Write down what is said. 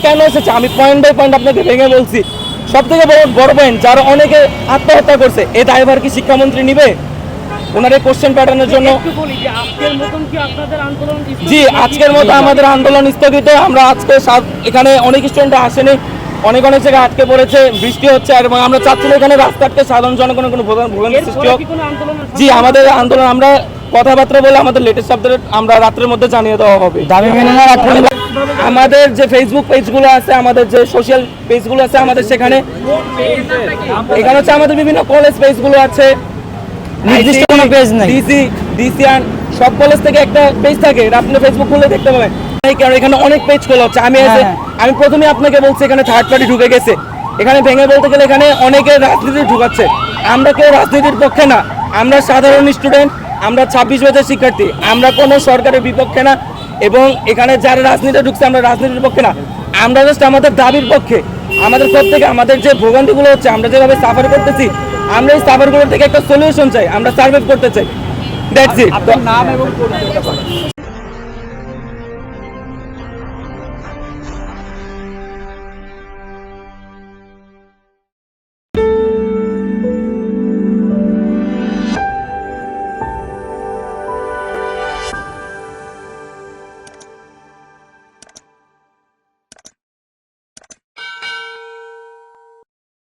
কেন এসেছে আমি পয়েন্ট বাই পয়েন্ট আপনাকে ভেঙে বলছি। সব থেকে বড় পয়েন্ট, যারা অনেকে আত্মহত্যা করছে, এই দায়ভার কি শিক্ষামন্ত্রী নিবে ওনার এই কোশ্চেন প্যাটার্নের জন্য? জি, আজকের মতো আমাদের আন্দোলন স্থগিত। আমরা আজকে এখানে অনেক স্টুডেন্ট আসেনি, অনেক জায়গায় আটকে পড়েছে, বৃষ্টি হচ্ছে, এবং আমরা চাচ্ছি না এখানে রাস্তা আটকে সাধারণ জনগণের কোনো ভোগান্তি সৃষ্টি হোক। জি, আমাদের আন্দোলন আমরা কথাবার্তা বলে আমাদের লেটেস্ট আপডেট আমরা রাত্রের মধ্যে জানিয়ে দেওয়া হবে। দাবি মেনে না রাখলে আমাদের যে ফেসবুক পেজগুলো আছে, আমাদের যে সোশ্যাল পেজগুলো আছে, আমাদের সেখানে এখানে হচ্ছে আমাদের বিভিন্ন কলেজ পেজগুলো আছে, নির্দিষ্ট কোনো পেজ নাই। ডিসিআন সব কলেজ থেকে একটা পেজ থাকে, আপনি ফেসবুক খুলে দেখতে পাবেন। কারণ এখানে অনেক পেজ খোলা হচ্ছে। আমি প্রথমে আপনাকে বলছি এখানে থার্ড পার্টি ঢুকে গেছে। এখানে ভেঙে বলতে গেলে এখানে অনেকে রাজনীতি ঢুকাচ্ছে। আমরা কেউ রাজনীতির পক্ষে না, আমরা সাধারণ স্টুডেন্ট, আমরা 26 বছর শিক্ষার্থী, আমরা কোনো সরকারের বিপক্ষে না। এবং এখানে যারা রাজনীতি ঢুকছে আমরা রাজনীতির পক্ষে না, আমরা জাস্ট আমাদের দাবির পক্ষে। আমাদের প্রত্যেকে আমাদের যে ভোগান্তিগুলো হচ্ছে, আমরা যেভাবে সাফার করতেছি, আমরা এই সাফারগুলোর থেকে একটা সলিউশন চাই, আমরা সার্ভাইভ করতে চাই। That's it.